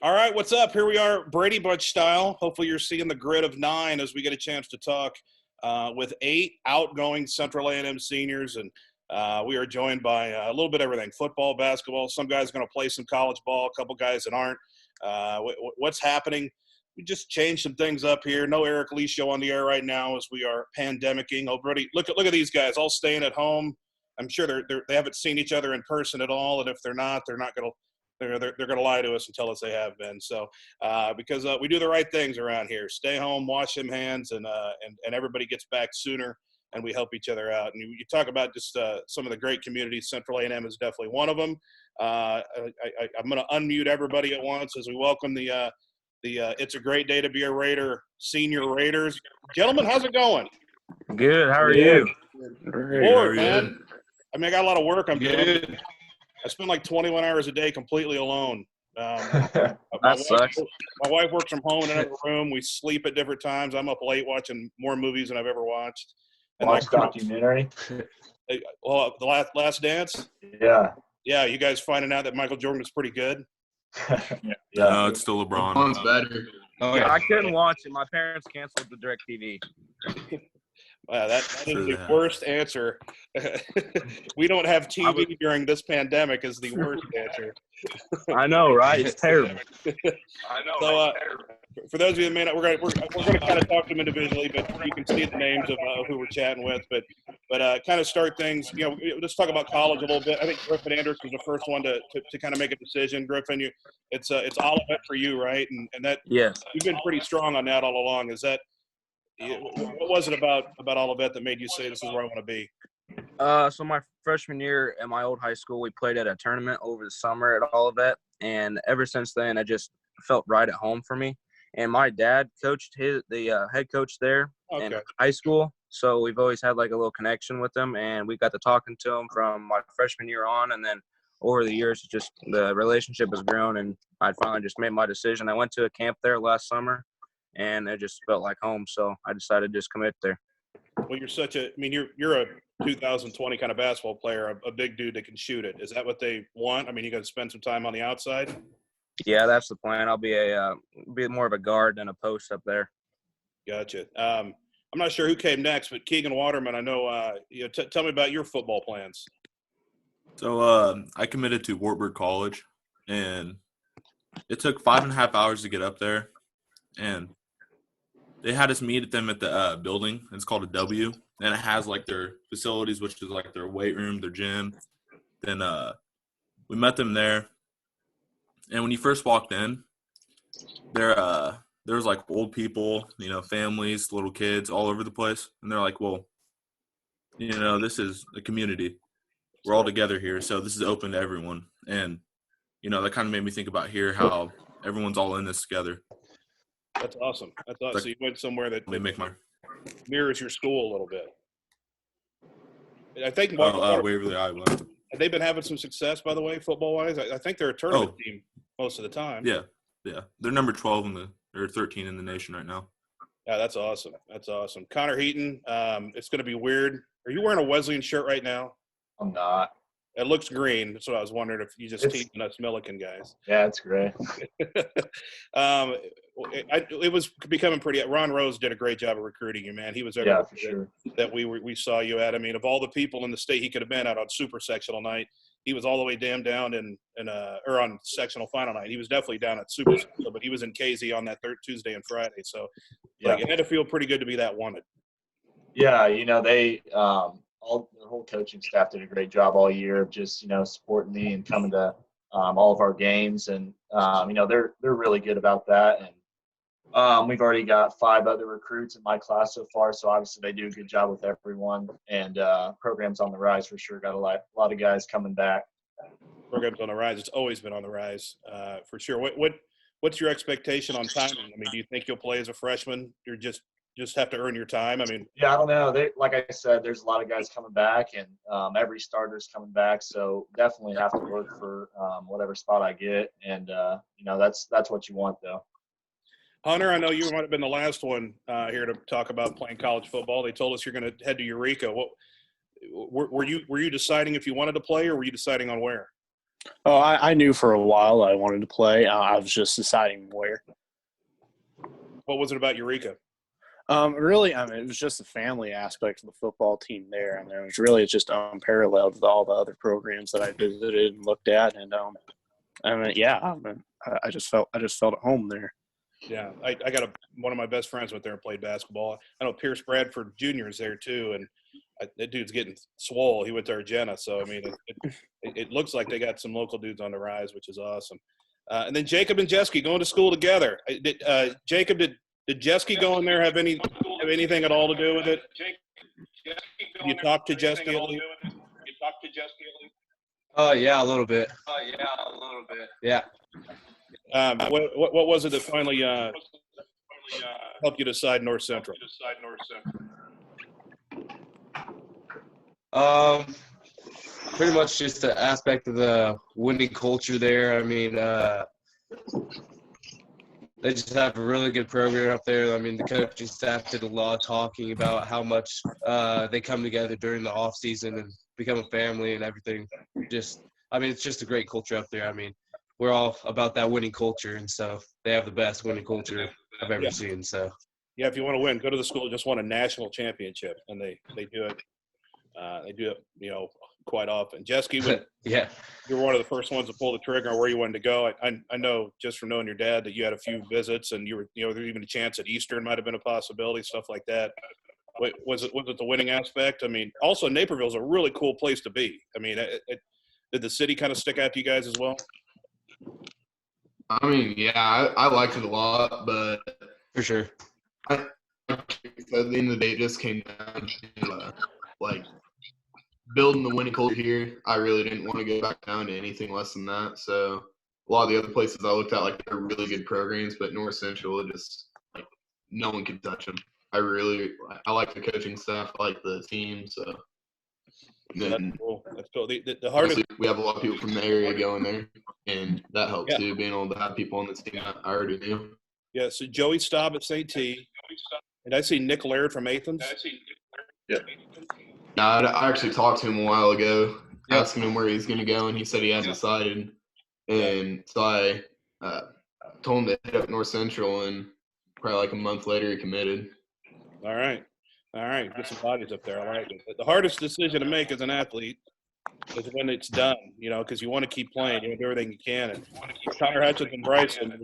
All right, what's up? Here we are, Brady Bunch style. Hopefully you're seeing the grid of 9 as we get a chance to talk with 8 outgoing Central A&M seniors. And we are joined by a little bit of everything, football, basketball. Some guys are going to play some college ball, a couple guys that aren't. What's happening? We just changed some things up here. No Aric Lee show on the air right now as we are pandemicking. Oh, Brady, look at these guys all staying at home. I'm sure they haven't seen each other in person at all, and if they're not going to – they're going to lie to us and tell us they have been. So because we do the right things around here, stay home, wash them hands, and everybody gets back sooner, and we help each other out. And you talk about just some of the great communities. Central A&M is definitely one of them. I'm going to unmute everybody at once as we welcome the It's a Great Day to Be a Raider senior Raiders. Gentlemen, how's it going? Good. How are you? Lord, man. I mean, I got a lot of work I'm doing. I spend like 21 hours a day completely alone. That sucks. My wife works from home in another room. We sleep at different times. I'm up late watching more movies than I've ever watched. And Watch documentary? Well, the Last Dance? Yeah. Yeah, you guys finding out that Michael Jordan was pretty good? Yeah. No, it's still LeBron. LeBron's better. Oh, yeah. I couldn't watch it. My parents canceled the DirecTV. Wow, that is the worst answer. We don't have TV during this pandemic is the worst answer. I know, right? It's terrible. So, for those of you that may not, we're going to kind of talk to them individually, but you can see the names of who we're chatting with. But kind of start things. Let's talk about college a little bit. I think Griffin Andrews was the first one to kind of make a decision. Griffin, it's Olivet for you, right? And that Yes. You've been pretty strong on that all along. Is that? What was it about Olivet that made you say this is where I want to be? So my freshman year at my old high school, we played at a tournament over the summer at Olivet, and ever since then, I just felt right at home for me. And my dad coached the head coach there in high school, so we've always had like a little connection with him, and we got to talking to him from my freshman year on, and then over the years, just the relationship has grown, and I finally just made my decision. I went to a camp there last summer, and it just felt like home, so I decided to just commit there. Well, you're a 2020 kind of basketball player, a big dude that can shoot it. Is that what they want? I mean, you got to spend some time on the outside? Yeah, that's the plan. I'll be more of a guard than a post up there. Gotcha. I'm not sure who came next, but Keegan Waterman, I know, tell me about your football plans. So I committed to Wartburg College, and it took 5.5 hours to get up there, and they had us meet them at the building. It's called a W, and it has like their facilities, which is like their weight room, their gym. Then we met them there, and when you first walked in, there was like old people, families, little kids all over the place, and they're like, well, this is a community. We're all together here, so this is open to everyone. And that kind of made me think about here how everyone's all in this together. That's awesome. So you went somewhere that mirrors your school a little bit. I think Waverly, Iowa. Have they been having some success, by the way, football-wise? I think they're a tournament team most of the time. Yeah. They're number 12 or 13 in the nation right now. Yeah, that's awesome. Connor Heaton, it's going to be weird. Are you wearing a Wesleyan shirt right now? I'm not. It looks green. That's what I was wondering if you just teasing us Milliken guys. Yeah, it's gray. It was becoming pretty. Ron Rose did a great job of recruiting you, man. He was everywhere for sure that we saw you at. I mean, of all the people in the state he could have been out on Super-Sectional night, he was all the way down or on sectional final night. He was definitely down at Super-Sectional, but he was in KZ on that third Tuesday and Friday. So, it had to feel pretty good to be that wanted. Yeah, they the whole coaching staff did a great job all year of just supporting me and coming to all of our games, and they're really good about that. And we've already got 5 other recruits in my class so far, so obviously they do a good job with everyone. And program's on the rise for sure. Got a lot of guys coming back. Program's on the rise. It's always been on the rise for sure. What's your expectation on timing? I mean, do you think you'll play as a freshman? You're just have to earn your time. I mean, yeah, I don't know. Like I said, there's a lot of guys coming back, and every starter's coming back. So definitely have to work for whatever spot I get, and that's what you want, though. Hunter, I know you might have been the last one here to talk about playing college football. They told us you're going to head to Eureka. What were you deciding if you wanted to play, or were you deciding on where? Oh, I knew for a while I wanted to play. I was just deciding where. What was it about Eureka? Really, it was just the family aspect of the football team there. It was really just unparalleled with all the other programs that I visited and looked at, and I just felt at home there. Yeah, I got one of my best friends went there and played basketball. I know Pierce Bradford Jr. is there too, and that dude's getting swole. He went to Argenta, so I mean, it looks like they got some local dudes on the rise, which is awesome. And then Jacob and Jeske going to school together. Jacob, did Jeske go in there have anything at all to do with it? You talked to Jeske at least? Yeah, a little bit. Yeah. What was it that finally helped you decide North Central? Pretty much just the aspect of the winning culture there. I mean, they just have a really good program up there. I mean, the coaching staff did a lot of talking about how much they come together during the off season and become a family and everything. It's just a great culture up there. I mean, we're all about that winning culture, and so they have the best winning culture I've ever seen. So, yeah, if you want to win, go to the school that just won a national championship, and they do it. They do it, quite often. Jeske, yeah, you were one of the first ones to pull the trigger on where you wanted to go. I know just from knowing your dad that you had a few visits, and you were, there even a chance at Eastern might have been a possibility, stuff like that. Was it the winning aspect? I mean, also Naperville's a really cool place to be. I mean, did the city kind of stick out to you guys as well? I mean, yeah, I liked it a lot, but for sure. At the end of the day, it just came down to building the winning culture here. I really didn't want to go back down to anything less than that. So a lot of the other places I looked at, they're really good programs, but North Central, it just no one could touch them. I like the coaching staff, I like the team. So then That's cool. The hardest. We have a lot of people from the area going there, and that helps too, being able to have people on the team that I already knew. Yeah, so Joey Staub at St. T. And I see Nick Laird from Athens. Yeah. No, I actually talked to him a while ago, asking him where he's going to go, and he said he hadn't decided. And so I told him to hit up North Central, and probably a month later he committed. All right. Get some bodies up there. I like it. The hardest decision to make as an athlete is when it's done, because you want to keep playing. You want to do everything you can. And Connor Hutchins and Bryson,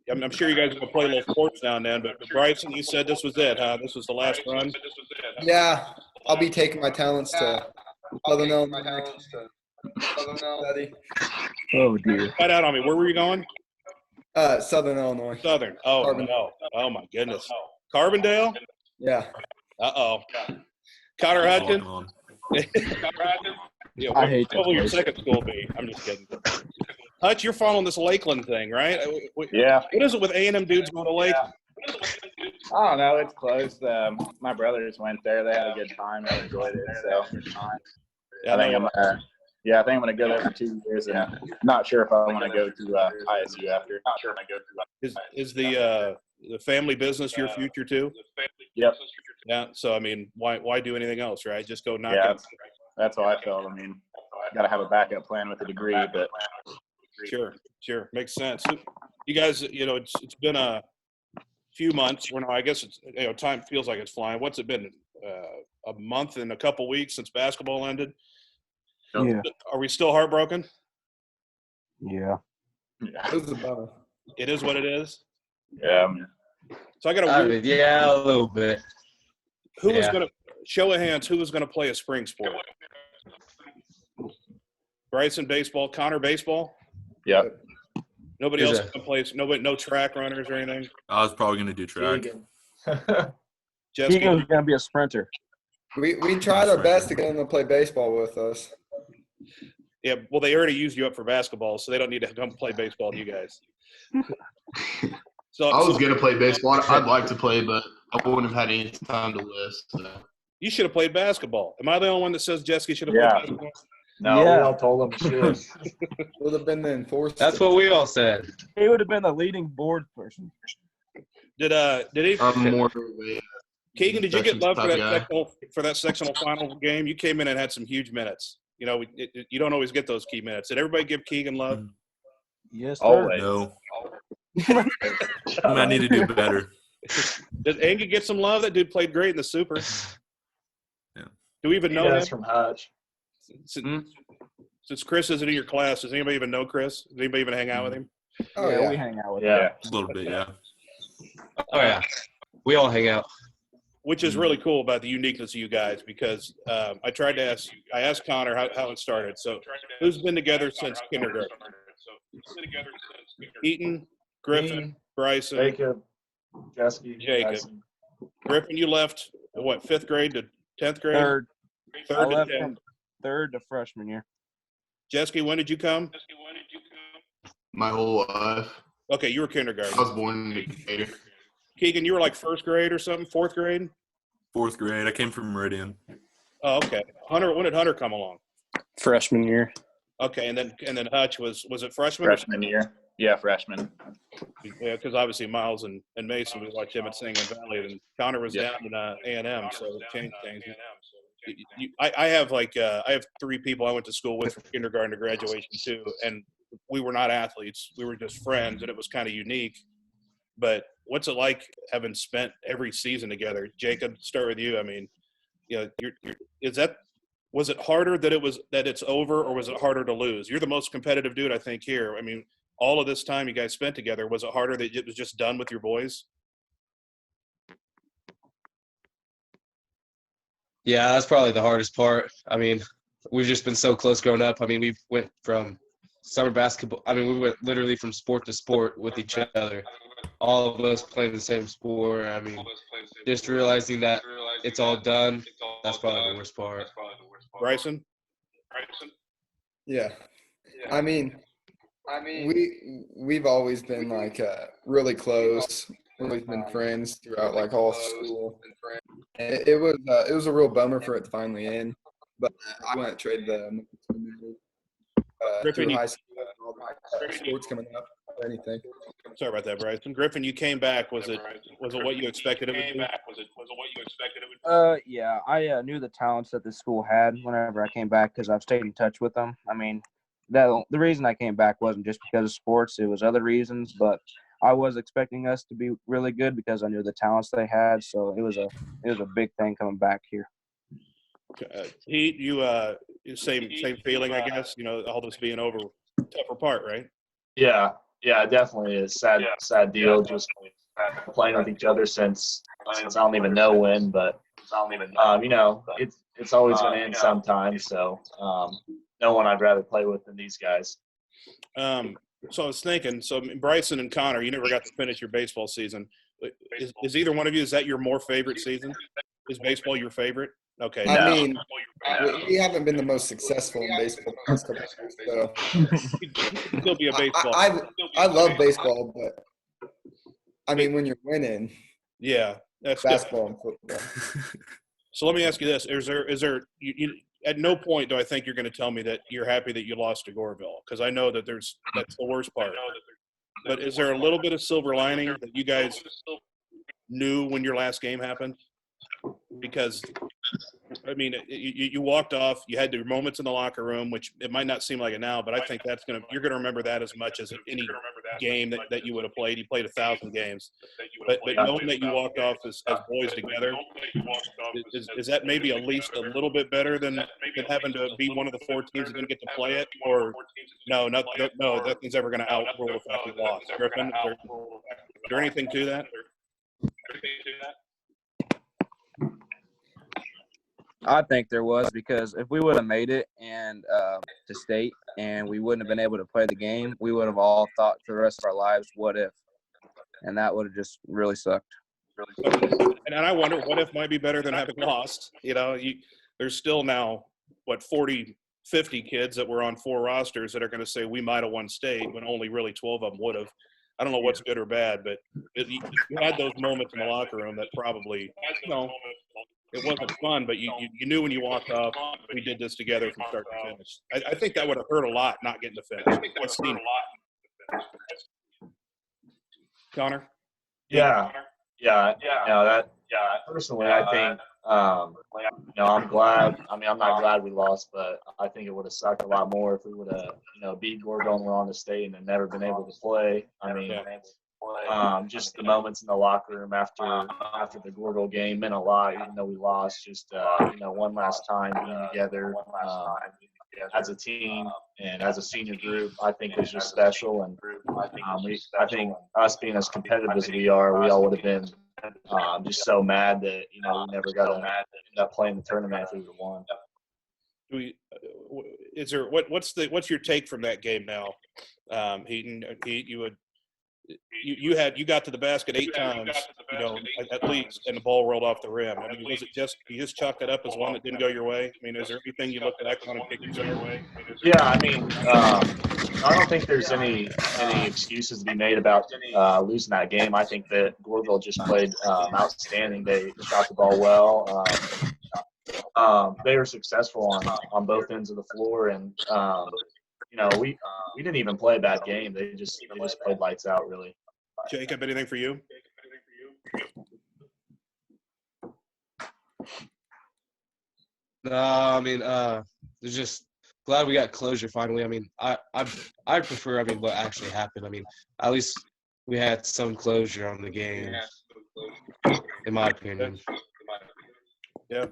I'm sure you guys are going to play a little sports now and then, but Bryson, you said this was it, huh? This was the last run? Yeah. I'll be taking my talents to Southern Illinois. Oh, dear. Cut out on me. Where were you going? Southern Illinois. Southern. Oh, Carbondale. no. Oh, my goodness. Carbondale? Yeah. Uh-oh. Connor Hutchins? Yeah, I hate that what will your place. second school be? I'm just kidding. Hutch, you're following this Lakeland thing, right? Yeah. What is it with A&M dudes going to Lakeland? I don't know. It's close. My brothers went there. They had a good time. They enjoyed it. So I think I'm gonna go there for 2 years, and not sure if I want to go to ISU after. Is the family business your future too? Yep. Yeah. So I mean, why do anything else, right? Just go knock it. That's how I felt. I mean, got to have a backup plan with a degree, but Sure, makes sense. You guys, it's been a few months. I guess it's time feels like it's flying. What's it been? A month and a couple weeks since basketball ended. Yeah. Are we still heartbroken? Yeah. It was a bummer. It is what it is. yeah. So I got a little bit. Who was going to show of hands? Who was going to play a spring sport? Bryson baseball, Connor baseball. Yeah. Nobody else plays. No track runners or anything. I was probably going to do track. Keegan's going to be a sprinter. We tried our best to get him to play baseball with us. Yeah, well, they already used you up for basketball, so they don't need to come play baseball with you guys. So I was going to play baseball. I'd like to play, but I wouldn't have had any time to list. So. You should have played basketball. Am I the only one that says Jeske should have played basketball? No, we all told him to. Would have been the enforcer. That's what we all said. He would have been the leading board person. Did he? I'm more Keegan, did you get love for that sectional final game? You came in and had some huge minutes. You know, you don't always get those key minutes. Did everybody give Keegan love? Yes, sir. Always. No. I need to do better. Did Angie get some love? That dude played great in the Super. Yeah. Do we even He know him? does from Hutch. Since Chris isn't in your class, does anybody even know Chris? Does anybody even hang out with him? Oh, yeah, yeah. we hang out with Yeah. A little bit, yeah. Oh yeah, we all hang out. Which is really cool about the uniqueness of you guys, because I asked Connor how it started. So who's been together since kindergarten? Eaton, Griffin, Me, Bryson, Jacob, Jesky, Jacob. Bryson. Griffin, you left, what, 5th grade to 10th grade? Third. I Third to left 10th. from third to freshman year. Jesky, when did you come? My whole life. Okay, you were I kindergarten. was born in Decatur. Keegan, you were like 1st grade or something, 4th grade? 4th grade. I came from Meridian. Oh, okay. Hunter, when did Hunter come along? Freshman year. Okay, and then Hutch was it freshman? Freshman year. Yeah, freshman. Yeah, because obviously Miles and Mason, we watched him at Singing Valley, and Connor was Yeah. down in A&M, so it changed things. I have I have 3 people I went to school with from kindergarten to graduation too, and we were not athletes. We were just friends, and it was kind of unique. But what's it like having spent every season together? Jacob, start with you. I mean, you know, was it harder that it's over, or was it harder to lose? You're the most competitive dude I think here. I mean, all of this time you guys spent together, was it harder that it was just done with your boys? Yeah, that's probably the hardest part. I mean, we've just been so close growing up. I mean, we went from summer basketball. I mean, we went literally from sport to sport with each other. All of us playing the same sport. I mean, just realizing that it's all done, that's probably the worst part. Bryson? Yeah. I mean, we've always been like really close. We've always been friends throughout like all school. And it was a real bummer for it to finally end. But I went trade the Griffin, through high school and all the sports coming up or anything. Sorry about that, Bryson. Griffin, you came back. Was it what you expected it would be? Yeah, I knew the talents that the school had whenever I came back because I've stayed in touch with them. I mean, the reason I came back wasn't just because of sports; it was other reasons. But I was expecting us to be really good because I knew the talents they had. So it was a big thing coming back here. Same feeling, I guess. You know, all this being over, tougher part, right? Yeah, definitely is. Sad deal. Just playing with each other since I don't even know when, but you know, it's always going to end sometime. So no one I'd rather play with than these guys. So I was thinking, Bryson and Connor, you never got to finish your baseball season. Is either one of you, is that your more favorite season? Is baseball your favorite? Okay. I mean, we haven't been the most successful in baseball the past couple of years, so You'd still be a baseball. I love baseball, but I mean, when you're winning, yeah, that's basketball and football. So let me ask you this: Is there at no point do I think you're going to tell me that you're happy that you lost to Goreville, because I know that that's the worst part. But is there a little bit of silver lining that you guys knew when your last game happened? Because I mean, you walked off. You had your moments in the locker room, which it might not seem like it now, but I think you're gonna remember that as much as any game that you would have played. You played 1,000 games, but knowing that you walked off as boys together, is that maybe at least a little bit better than having to be one of the 4 teams that didn't get to play it? Or no, nothing's ever gonna outrule the fact you lost. Griffin, is there anything to that? I think there was, because if we would have made it and to state and we wouldn't have been able to play the game, we would have all thought for the rest of our lives, what if? And that would have just really sucked. And I wonder, what if might be better than having lost? You know, there's still now, 40, 50 kids that were on 4 rosters that are going to say we might have won state when only really 12 of them would have. I don't know what's good or bad, but you had those moments in the locker room that probably, it wasn't fun, but you knew when you walked off, we did this together from start to finish. I think that would have hurt a lot not getting to finish. Connor? Yeah. No, personally, I think I'm glad. I mean, I'm not glad we lost, but I think it would have sucked a lot more if we would have, beat Goreville and were on the state and had never been able to play. I mean, just the moments in the locker room after the Goreville game meant a lot, even though we lost. Just one last time being together as a team and as a senior group, I think was just special. And I think us being as competitive as we are, we all would have been just so mad that we never got to end up playing the tournament if we would have won. What's your take from that game now, Heaton? You got to the basket 8 times, at least, and the ball rolled off the rim. I mean, was it just you just chalked it up as one that didn't go your way? I mean, is there anything you look back on and think it's your way? Yeah, I mean, I don't think there's any excuses to be made about losing that game. I think that Goreville just played outstanding. They shot the ball well. They were successful on both ends of the floor, and we didn't even play a bad game. They just played lights out, really. Jacob, anything for you? No, I mean, there's just glad we got closure finally. I mean, I prefer, what actually happened. I mean, at least we had some closure on the game, in my opinion. Yeah.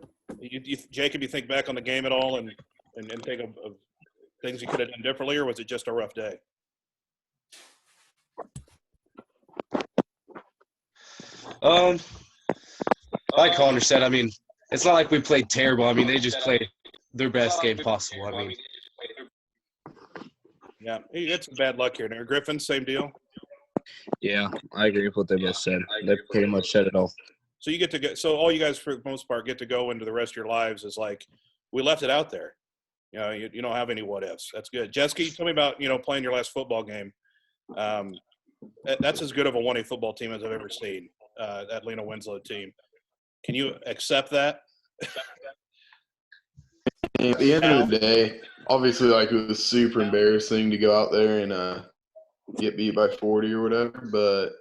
Jacob, you think back on the game at all and think of things you could have done differently, or was it just a rough day? Like Connor said, I mean, it's not like we played terrible. I mean, they just played their best game possible. I mean, yeah, you had some bad luck here. Now, Griffin, same deal. Yeah, I agree with what they both said. They pretty much said it all. So so all you guys, for the most part, get to go into the rest of your lives is like, we left it out there. You don't have any what ifs. That's good. Jeske, tell me about, playing your last football game. That's as good of a 1A football team as I've ever seen, that Lena Winslow team. Can you accept that? At the end of the day, obviously, it was super embarrassing to go out there and get beat by 40 or whatever, but,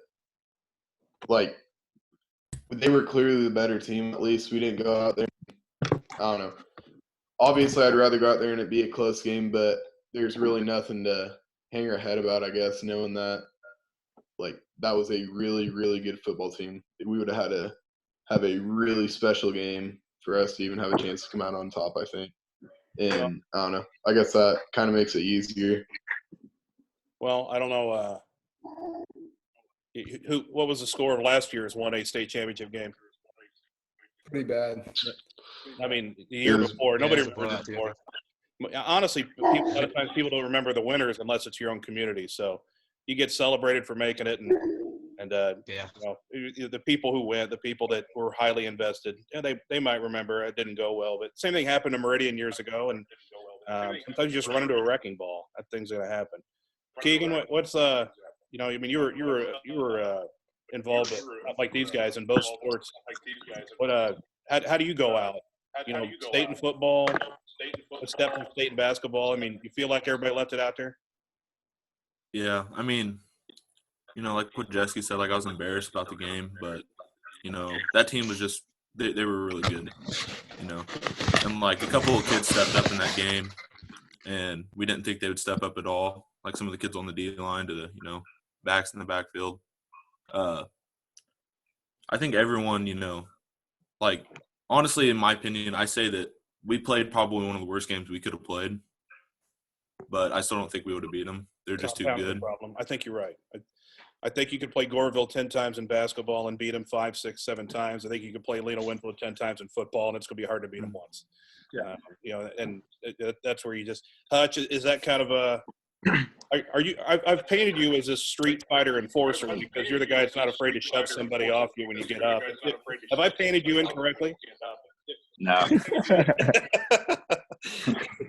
they were clearly the better team. At least we didn't go out there. I don't know. Obviously, I'd rather go out there and it be a close game, but there's really nothing to hang our head about, I guess, knowing that, that was a really, really good football team. We would have had to have a really special game for us to even have a chance to come out on top, I think. And I don't know. I guess that kind of makes it easier. Well, I don't know. What was the score of last year's 1A state championship game? Pretty bad. I mean, the year before, nobody remembers it before. Honestly, a lot of times people don't remember the winners unless it's your own community. So you get celebrated for making it, and the people who went, the people that were highly invested, they might remember it didn't go well. But same thing happened to Meridian years ago, and sometimes you just run into a wrecking ball. That thing's gonna happen. Keegan, what's you were involved with, like these guys in both sports. What how do you go out? State in football, a step from state in basketball. I mean, you feel like everybody left it out there? Yeah, I mean, like what Jeske said, I was embarrassed about the game, but that team was just they were really good, and a couple of kids stepped up in that game, and we didn't think they would step up at all. Like some of the kids on the D line to the backs in the backfield. I think everyone, honestly, in my opinion, I say that we played probably one of the worst games we could have played, but I still don't think we would have beat them. They're just too good. Problem. I think you're right. I think you could play Goreville 10 times in basketball and beat them 5, 6, 7 times. I think you could play Lena Winslow 10 times in football, and it's going to be hard to beat them once. Yeah. And that's where you just – Hutch, is that kind of a – are you? I've painted you as a street fighter enforcer because you're the guy that's not afraid to shove somebody off you when you get up. Have I painted you incorrectly? No. How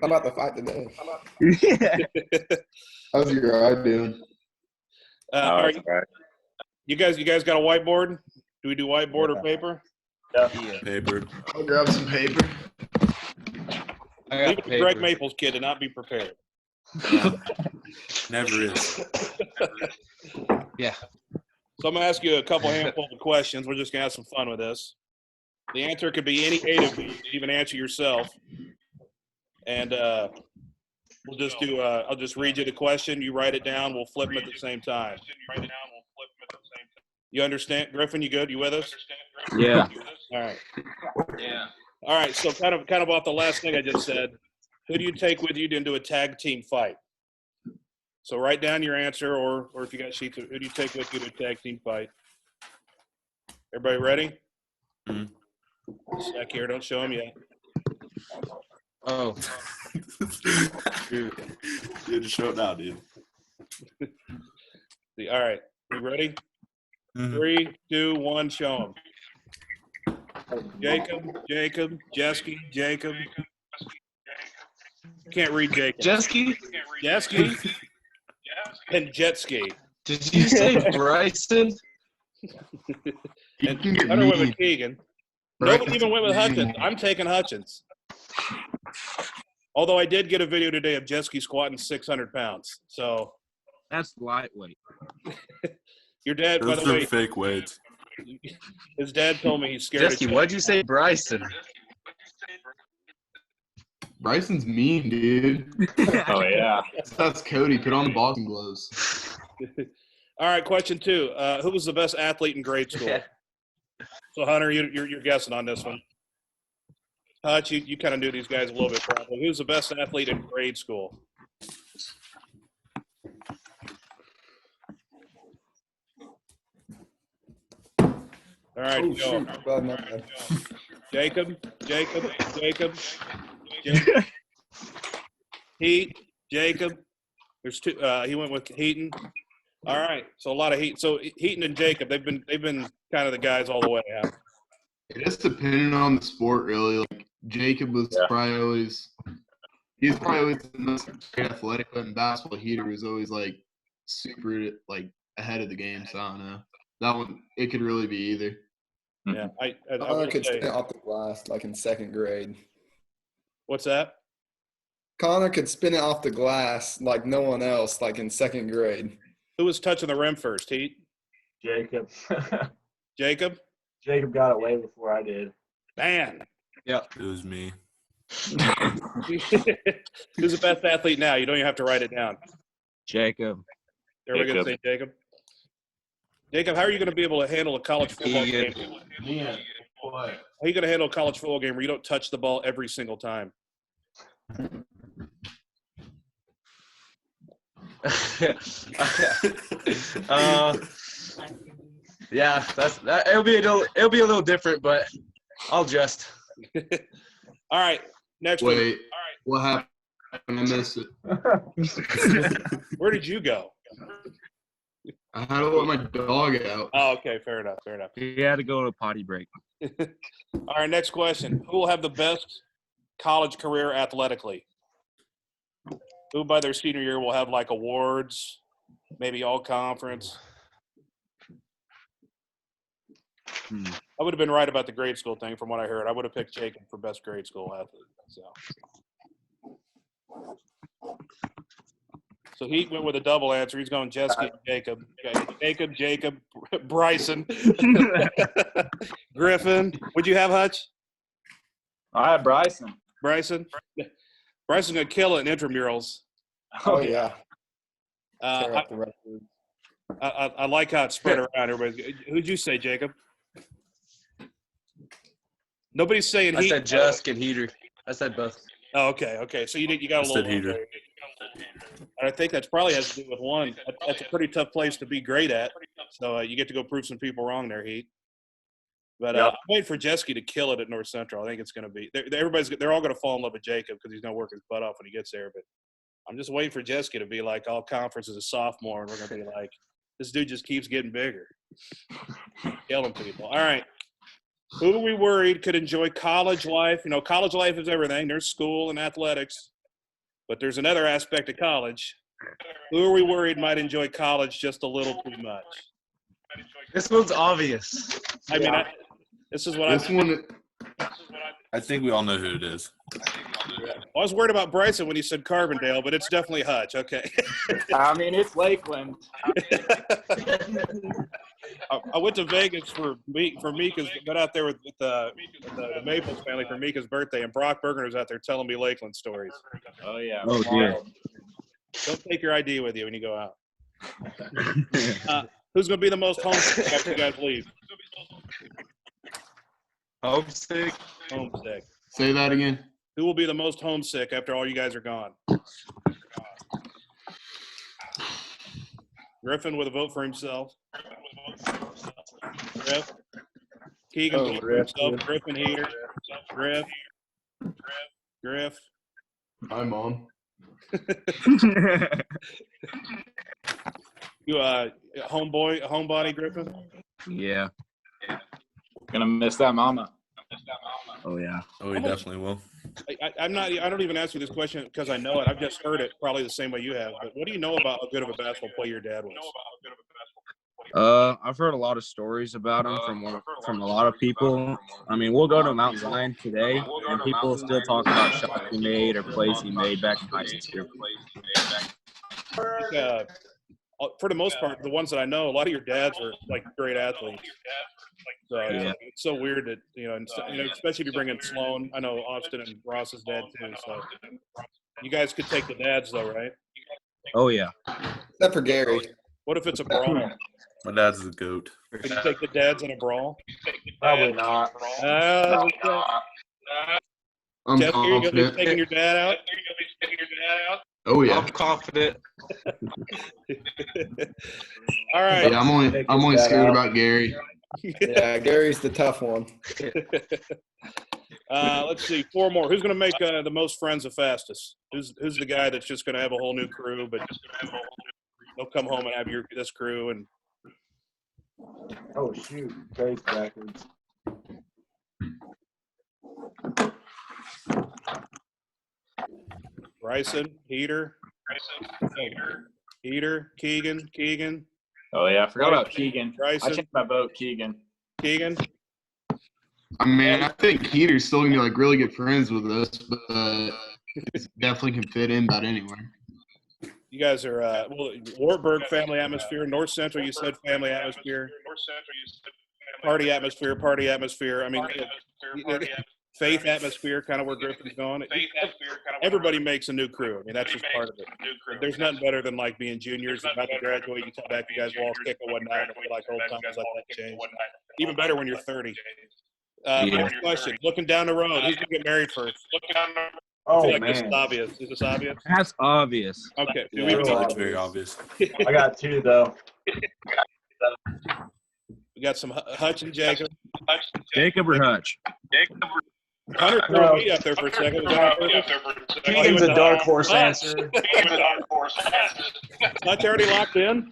about the fight today? How's your eye doing? You guys got a whiteboard? Do we do whiteboard or paper? Yeah. Paper. I'll grab some paper. Leave it to Greg Maples' kid to not be prepared. Never is. Yeah. So I'm going to ask you a couple handful of questions. We're just going to have some fun with this. The answer could be any 8 of you. You can even answer yourself. And we'll just do. I'll just read you the question. You write it down. We'll flip them at the same time. You understand, Griffin? You good? You with us? Yeah. All right. Yeah. All right. So kind of off the last thing I just said. Who do you take with you into a tag team fight? So write down your answer, or if you got sheets, who do you take with you to a tag team fight? Everybody ready? Back here. Don't show them yet. Oh. Dude, just show it now, dude. All right. You ready? 3, 2, 1, show them. Jacob, Jeski, Jacob. Can't read Jacob. Jeski? And jet ski. Did you say Bryson? And Hunter went with Keegan. Nobody even went with Hutchins. I'm taking Hutchins. Although I did get a video today of Jeski squatting 600 pounds. So That's lightweight. your dad, by Those the are way, fake weights. his dad told me he's scared Jeski, of what'd you say, Bryson? Bryson's mean, dude. Oh yeah. That's Cody. Put on the boxing gloves. All right, question 2. Who was the best athlete in grade school? So Hunter, you're guessing on this one. Hutch, you kind of knew these guys a little bit probably. Who's the best athlete in grade school? All right, Oh, go. shoot. Bad, my bad. Jacob. Heat, Jacob. There's 2. He went with Heaton. All right, so a lot of Heat. So Heaton and Jacob, they've been kind of the guys all the way. Yeah. It just depended on the sport, really. Like Jacob was probably always the most athletic, but in basketball, Heater was always like super like ahead of the game. So I don't know. That one, it could really be either. Yeah, I Connor could say, spin it off the glass like in second grade. what's that? Connor could spin it off the glass like no one else, like in second grade. Who was touching the rim first? Heat? Jacob. Jacob? Jacob got it way before I did. Man. It was me. Who's the best athlete now? You don't even have to write it down. Jacob. Everybody going to say Jacob? Jacob, how are you going to be able to handle a college football game? Man, what? How are you going to handle a college football game where you don't touch the ball every single time? Yeah, it'll be a little different, but I'll adjust. All right, next one. Wait, what happened? I missed it. Where did you go? I had to let my dog out. Oh, okay, fair enough. He had to go to a potty break. All right, next question. Who will have the best college career athletically? Who by their senior year will have like awards, maybe all conference? I would have been right about the grade school thing from what I heard. I would have picked Jacob for best grade school athlete. So he went with a double answer. He's going Jeski and Jacob. Okay. Jacob, Bryson, Griffin. Would you have Hutch? I had Bryson. Bryson's gonna kill it in intramurals. Oh, yeah. Tear I up the record. like how it's spread around. Everybody, who'd you say, Jacob? Nobody's saying I Heat. said Jusk and Heater. I said both. Oh, okay. So you got a little. I said Heater. And I think that's probably has to do with one. That's a pretty tough place to be great at. So you get to go prove some people wrong there, Heat. But I'm waiting for Jeski to kill it at North Central. I think it's going to be. They're all going to fall in love with Jacob because he's going to work his butt off when he gets there. But I'm just waiting for Jeski to be like all conference as a sophomore, and we're going to be like, this dude just keeps getting bigger, killing people. All right. Who are we worried could enjoy college life? You know, college life is everything. There's school and athletics, but there's another aspect of college. Who are we worried might enjoy college just a little too much? This one's obvious. I mean, this is what This one, I think we all know who it is. I was worried about Bryson when he said Carbondale, but it's definitely Hutch. Okay. I mean, it's Lakeland. I went to Vegas for Mika's. Got out there with the Maples family for Mika's birthday, and Brock Berger was out there telling me Lakeland stories. Oh yeah. Oh, dear. Don't take your ID with you when you go out. Who's going to be the most homesick after you guys leave? Homesick. Homesick. Say that again. Who will be the most homesick after all you guys are gone? Griffin with a vote for himself. Griff. Keegan vote for himself. Griffin Heater. Griff. Hi, Mom. You homebody Griffin? Yeah. Gonna miss that mama. Oh, yeah. Oh, he definitely will. I don't even ask you this question because I know it. I've just heard it probably the same way you have. But what do you know about how good of a basketball player your dad was? I've heard a lot of stories about him from a lot of people. I mean, we'll go to Mount Zion today, and people still talk about shots he made or plays he made back in high school. For the most part, the ones that I know, a lot of your dads are like great athletes. So Yeah. it's so weird that especially if you bring in Sloan. I know Austin and Ross's dad too. So you guys could take the dads though, right? Oh, yeah. Except for Gary. What if it's a brawl? My dad's the GOAT. Could you take the dads in a brawl? Probably not. I'm Jeff, you're gonna be confident. taking your dad out. Oh yeah. I'm confident. All right. Yeah, I'm only scared about Gary. Yeah, Gary's the tough one. Let's see, 4 more. Who's going to make the most friends the fastest? Who's the guy that's just going to have a whole new crew, but they'll come home and have this crew and Oh shoot, face backwards. Bryson, Heater, Keegan, Oh yeah, I forgot about Keegan. Bryson. I changed my vote, Keegan. I mean, I think Heater's still gonna be like really good friends with us, but definitely can fit in about anywhere. You guys are Wartburg family atmosphere, North Central. You said family atmosphere, party atmosphere. I mean, faith atmosphere, kind of where Griffin's going. Everybody makes a new crew. I mean, that's just part of it. There's nothing better than like being juniors about to graduate. You come back, you guys will all kick it one night and be like old times like that change. Even better when you're 30. Next question. Looking down the road, who's gonna get married first? I feel like this is obvious. Is this obvious? That's obvious. Okay. It's very obvious. I got 2 though. We got some Hutch and Jacob. Jacob or Hutch? Hunter threw me up there for a second. Keegan's a dark horse answer. Hutch already locked in?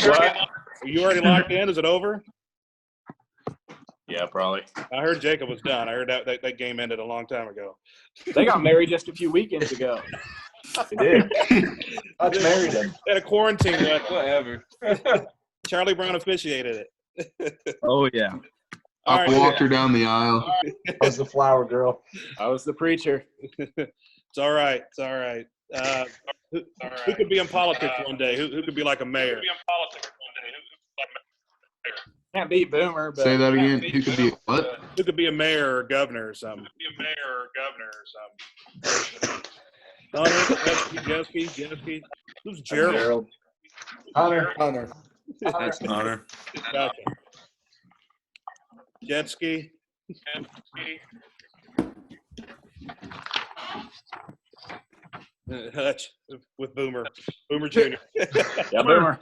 What? Are you already locked in? Is it over? Yeah, probably. I heard Jacob was done. I heard that game ended a long time ago. They got married just a few weekends ago. They did. Hutch married him. They had a quarantine. Whatever. Charlie Brown officiated it. Oh, yeah. All I right. walked her down the aisle. I was the flower girl. I was the preacher. It's all right. It's all right. Who could be in politics one day? Who could be like a mayor? Can't beat Boomer. But Say that again. Who could be what? Who could be a mayor or governor or something? Jeffy. Who's Gerald? Hunter. That's an honor. Gotcha. Jet ski. Hutch with Boomer Jr. Yeah, Boomer.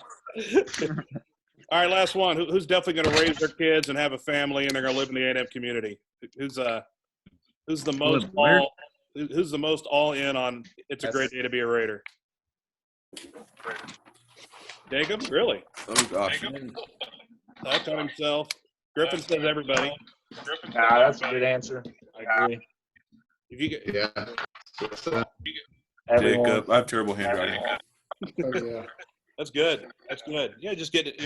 All right, last one. Who's definitely going to raise their kids and have a family, and they're going to live in the A&M community? Who's the most all in on? It's a great day to be a Raider. Jacob, really? Oh gosh. Hutch on himself. Griffin says everybody. Nah, that's a good answer. I agree. If you get, Yeah. Everyone. Jacob, I have terrible handwriting. Oh, yeah. That's good. That's good. Yeah, just get it.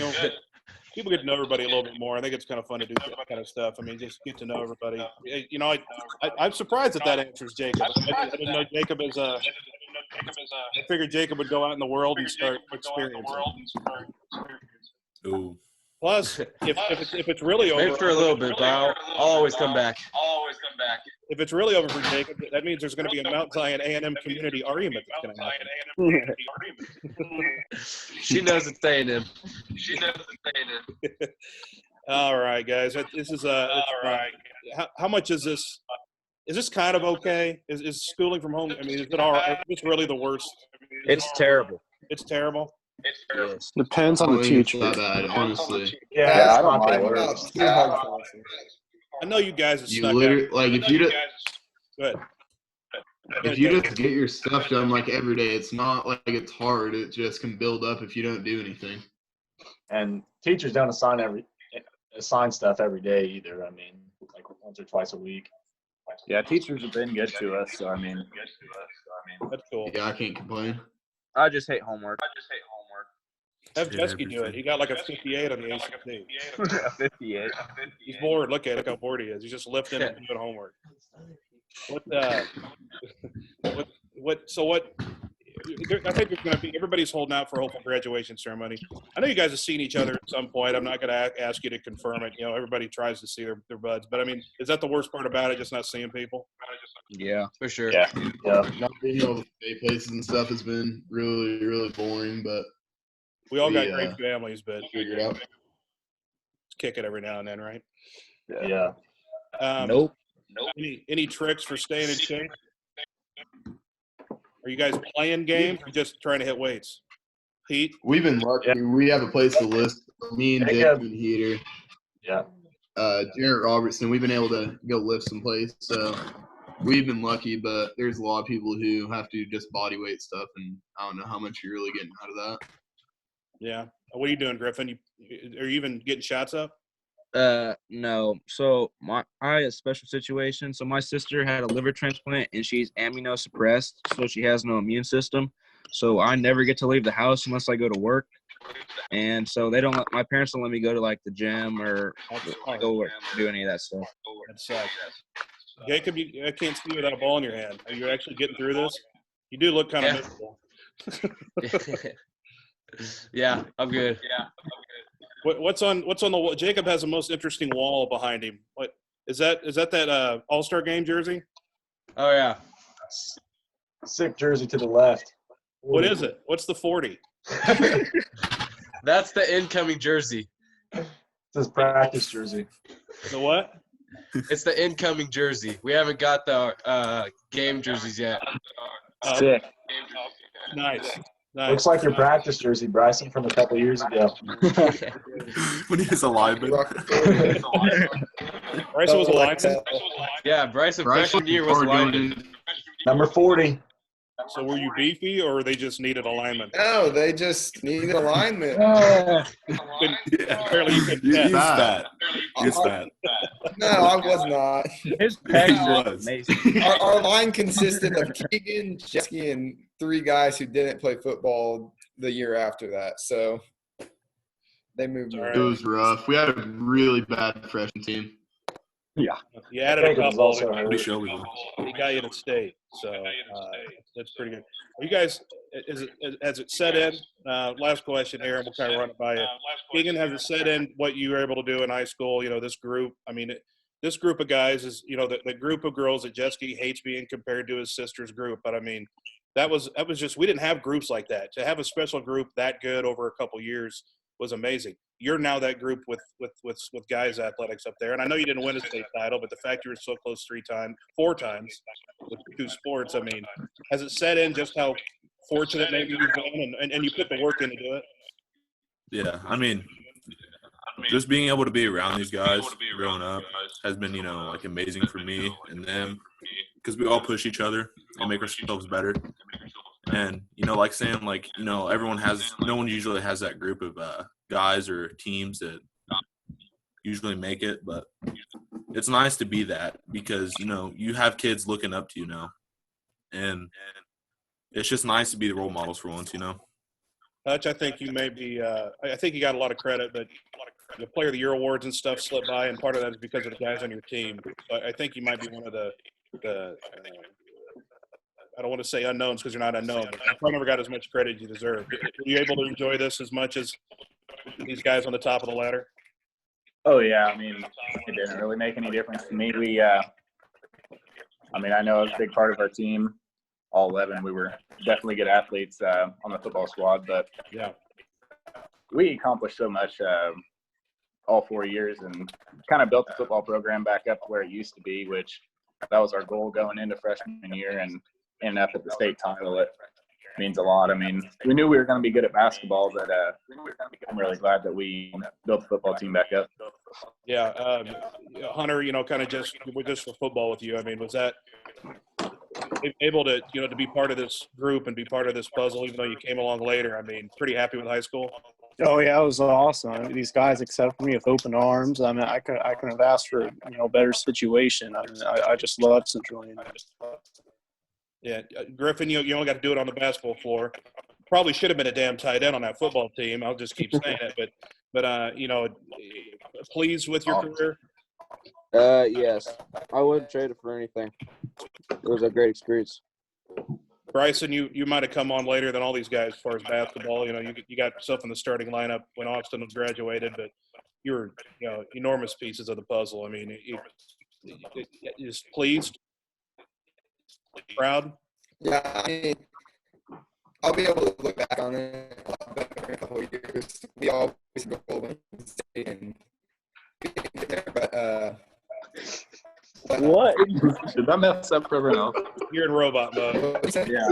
People get to know everybody a little bit more. I think it's kind of fun to do that kind of stuff. I mean, just get to know everybody. I'm surprised that answers Jacob. I didn't know Jacob is I figured Jacob would go out in the world and start experiencing. Ooh. Plus, if it's really over, Maybe for a little bit, but I'll always come back. if it's really over for Jacob, that means there's going to be a Mount Zion A&M community argument that's going to happen. She knows it's A&M. All right, guys. This is how much is this? Is this kind of okay? Is schooling from home? I mean, is it all right? Is this really the worst? It's terrible. It's terrible. Yes. Depends on I the don't think it's teacher. that bad, honestly. Yeah, I don't Not mind. too hard classes. I know you guys have You snuck literally out. like if you just Good. if you just get your stuff done like every day, it's not like it's hard. It just can build up if you don't do anything. And teachers don't assign stuff every day either. I mean, like once or twice a week. Yeah, teachers have been good to us. So I mean, That's cool. Yeah, I can't complain. I just hate homework. Have Yeah, Jesky do it. He got like a 58 on the ACT. 58. He's bored. Look how bored he is. He's just lifting and doing homework. What? I think it's going to be everybody's holding out for a hopeful graduation ceremony. I know you guys have seen each other at some point. I'm not going to ask you to confirm it. You know, everybody tries to see their buds, but I mean, is that the worst part about it? Just not seeing people? Yeah. For sure. Yeah. Not being able to stay places and stuff has been really, really boring, but We all got Yeah. great families, but figure it out. kick it every now and then, right? Yeah. Nope. Any tricks for staying in shape? Are you guys playing games or just trying to hit weights? Pete? We've been lucky. We have a place to list. Me and Yeah. Jacob and Heater, Yeah. Jarrett Robertson, we've been able to go lift some place. So we've been lucky, but there's a lot of people who have to just body weight stuff, and I don't know how much you're really getting out of that. Yeah. What are you doing, Griffin? Are you even getting shots up? No. So I had a special situation. So my sister had a liver transplant and she's immunosuppressed, so she has no immune system. So I never get to leave the house unless I go to work. And so my parents don't let me go to like the gym or go or do any of that stuff. That sucks. Jacob, I can't see you without a ball in your hand. Are you actually getting through this? You do look kind of miserable. Yeah, I'm good. What's on the wall? Jacob has the most interesting wall behind him. What is that? Is that All-Star game jersey? Oh yeah. Sick jersey to the left. What is it? What's the 40? That's the incoming jersey. It's his practice jersey. The what? It's the incoming jersey. We haven't got the game jerseys yet. sick. Nice. Looks like your practice jersey, Bryson, from a couple years ago. When he was a lineman. Bryson was a lineman. Yeah, Bryson freshman year was a lineman. Number 40. So were you beefy, or they just needed alignment? No, they just need alignment. Apparently, you couldn't He's catch. fat. He's fat. No, I was not. His pegs He are was. amazing. Our line consisted of Keegan, Jesky, and 3 guys who didn't play football the year after that. So they moved me. It was rough. We had a really bad freshman team. You added a Jacob was couple. also hurt. Pretty sure we were. He got you to state, so that's pretty good. You guys, has it set in? Last question here, and we'll kind of run it by you. Keegan, has it set in what you were able to do in high school? You know, this group. I mean, this group of guys is, you know, the group of girls that Jesky hates being compared to his sister's group. But I mean, that was just, we didn't have groups like that. To have a special group that good over a couple years was amazing. You're now that group with guys athletics up there. And I know you didn't win a state title, but the fact you were so close 4 times with 2 sports, I mean, has it set in just how fortunate maybe you've been and you put the work in to do it? Yeah, I mean, just being able to be around these guys growing up has been, you know, like amazing for me and them, because we all push each other and make ourselves better. And, you know, like saying, like, you know, no one usually has that group of guys or teams that usually make it, but it's nice to be that, because, you know, you have kids looking up to you now, and it's just nice to be the role models for once, you know. Hutch, I think you may be I think you got a lot of credit, but the Player of the Year awards and stuff slipped by, and part of that is because of the guys on your team. But I think you might be one of the I don't want to say unknowns because you're not unknown, but you probably never got as much credit as you deserve. Were you able to enjoy this as much as these guys on the top of the ladder? Oh yeah, I mean, it didn't really make any difference to me. I mean, I know it was a big part of our team. All 11, we were definitely good athletes on the football squad, but Yeah, we accomplished so much all 4 years and kind of built the football program back up to where it used to be, which that was our goal going into freshman year, and ending up at the state title. It means a lot. I mean, we knew we were going to be good at basketball, but I'm really glad that we built the football team back up. yeah. Hunter, kind of just for football with you. I mean, was that able to to be part of this group and be part of this puzzle, even though you came along later? I mean, pretty happy with high school. Oh yeah, it was awesome. I mean, these guys accepted me with open arms. I mean, I couldn't have asked for a better situation. I mean, I just love Central A&M. Yeah, Griffin, you only got to do it on the basketball floor. Probably should have been a damn tight end on that football team. I'll just keep saying it, but pleased with your career. Yes, I wouldn't trade it for anything. It was a great experience. Bryson, you might have come on later than all these guys as far as basketball. You got yourself in the starting lineup when Austin was graduated, but you were enormous pieces of the puzzle. I mean, you just pleased, proud. Yeah, I mean, I'll be able to look back on it a lot better in a couple of years. We always go Golden State and we didn't get there, but what? Did that mess up for everyone else? You're in robot mode. Yeah.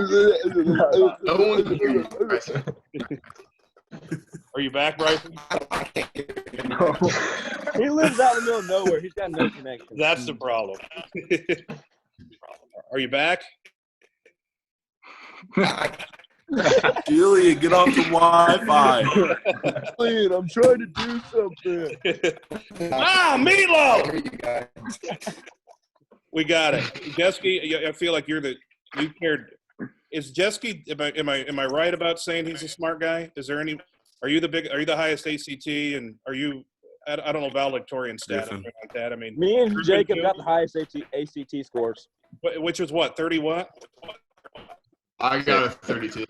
No one can hear you, Bryson. Are you back, Bryson? I can't hear you. He lives out in the middle of nowhere. He's got no connection. That's the problem. Are you back? Julia, get off the Wi-Fi. Man, I'm trying to do something. Meatloaf! We got it. Jeske, I feel like you cared. Is Jeske? Am I right about saying he's a smart guy? Are you the highest ACT, and are you? I don't know valedictorian status like that. I mean, Me and Jacob got the highest ACT scores. Which was what? 30 what? I got a 32.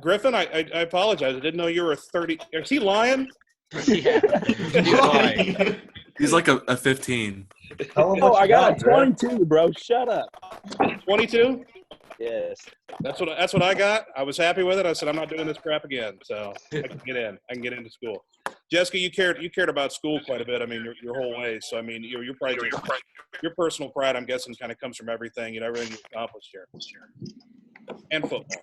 Griffin, I apologize. I didn't know you were a 30. Is he lying? Yeah. He's lying. He's like a 15. Oh, I got a 22, bro. Shut up. 22? Yes. That's what I got. I was happy with it. I said I'm not doing this crap again, so I can get in. I can get into school. Jessica, you cared about school quite a bit. I mean, your whole way. So I mean, you're probably your personal pride, I'm guessing, kind of comes from everything everything you've accomplished here, and football.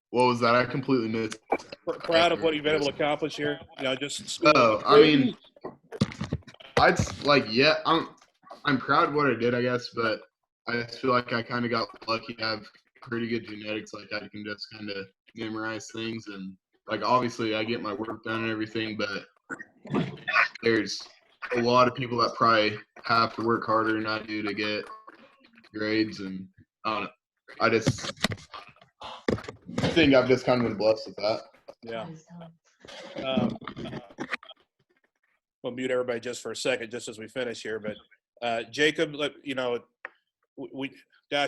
What was that? I completely missed. Proud of what you've been able to accomplish here. Just school. Oh, I mean, I'm proud of what I did, I guess, but I just feel like I kind of got lucky to have pretty good genetics. Like I can just kind of memorize things, and like obviously I get my work done and everything, but there's a lot of people that probably have to work harder than I do to get grades, and I don't know. I think I've just kind of been blessed with that. Yeah. We'll mute everybody just for a second, just as we finish here. But Jacob, I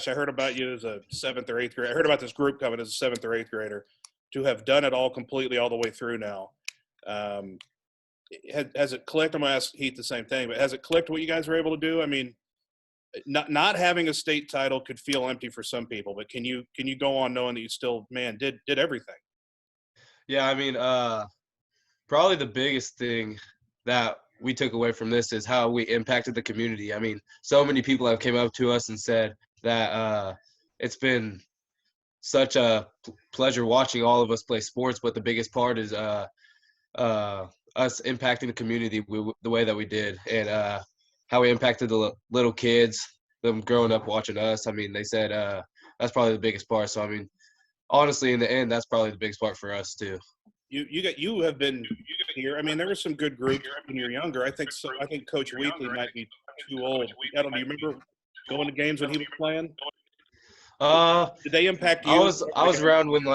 heard about you as a 7th or 8th grader. I heard about this group coming as a 7th or 8th grader to have done it all completely all the way through now. Has it clicked? I'm going to ask Heath the same thing, but has it clicked what you guys were able to do? I mean, not having a state title could feel empty for some people, but can you go on knowing that you still, did everything? Yeah, I mean, probably the biggest thing that we took away from this is how we impacted the community. I mean, so many people have came up to us and said that it's been such a pleasure watching all of us play sports, but the biggest part is us impacting the community the way that we did, and how we impacted the little kids, them growing up watching us. I mean, they said that's probably the biggest part. So, I mean, honestly, in the end, that's probably the biggest part for us too. You have been here. I mean, there were some good groups when you were younger. I think so. I think Coach Weekly might be too old. I don't know. You remember going to games when he was playing? Did they impact you? I was around when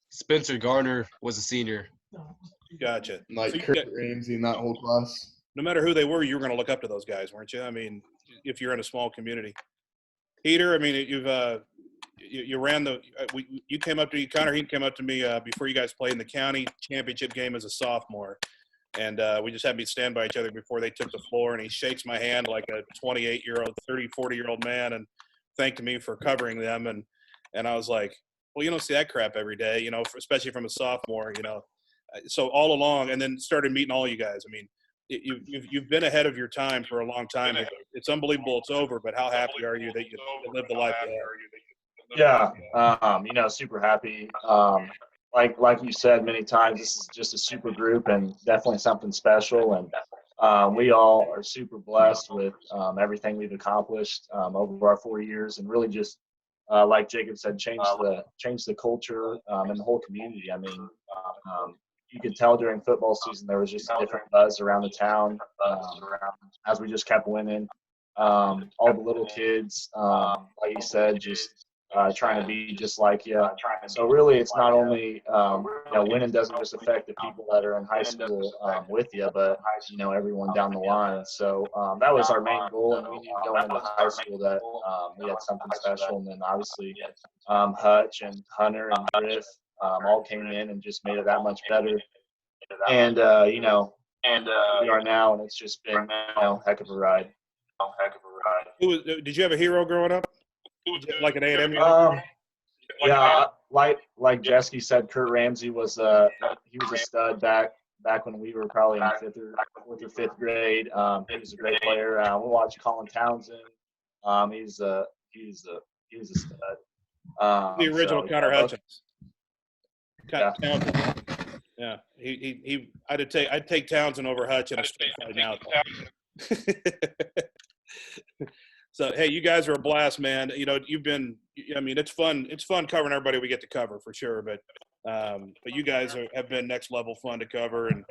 Spencer Garner was a senior. Gotcha. Like so Kurt Ramsey and that whole class. No matter who they were, you were going to look up to those guys, weren't you? I mean, if you're in a small community. Peter, I mean, you ran the you came up to me, Connor. He came up to me before you guys played in the county championship game as a sophomore, and we just had me stand by each other before they took the floor. And he shakes my hand like a 28-year-old, 30, 40-year-old man, and thanked me for covering them. And I was like, well, you don't see that crap every day, you know, especially from a sophomore, you know. So all along, and then started meeting all you guys. I mean, you've been ahead of your time for a long time. It's unbelievable it's over, but how happy are you that you lived the life you had? Yeah, you know, super happy. Like you said many times, this is just a super group and definitely something special. And we all are super blessed with everything we've accomplished over our 4 years, and really just like Jacob said, change the culture and the whole community. I mean, you could tell during football season there was just a different buzz around the town as we just kept winning. All the little kids, like you said, just trying to be just like you. So really, it's not only you know, winning doesn't just affect the people that are in high school with you, but you know, everyone down the line. So that was our main goal, and we knew going into high school that we had something special. And then obviously Hutch and Hunter and Griff all came in and just made it that much better. And you know, we are now, and it's just been, you know, heck of a ride. Did you have a hero growing up? Like an A&M? Yeah, like Jesky said, Kurt Ramsey was he was a stud back when we were probably in fourth or fifth grade. He was a great player. We watched Colin Townsend. He's a stud. The original so, Connor Hutchins. Yeah. Townsend. Yeah, I'd take Townsend over Hutch in a straight fight now. So, hey, you guys are a blast, man. You know, I mean, it's fun. It's fun covering everybody we get to cover for sure. But you guys have been next level fun to cover. And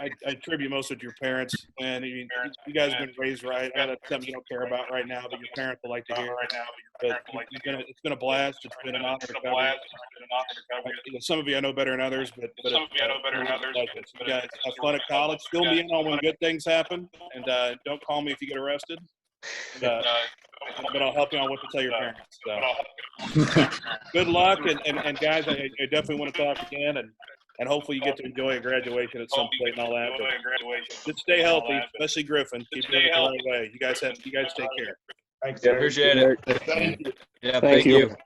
I attribute most of it to your parents. And you guys have been raised right. I know that's something you don't care about right now, but your parents will like to hear. But it's been a blast. It's been an honor to cover. Some of you I know better than others, but you guys have fun at college. Fill me in on when good things happen. And don't call me if you get arrested. But I'll help you on what to tell your parents. So, good luck, and guys, I definitely want to talk again, and hopefully you get to enjoy a graduation at some point and all that. But just stay healthy, especially Griffin. Keep doing it the right way. You guys take care. Thanks. Yeah, appreciate it. Thank you. Yeah, Thank you.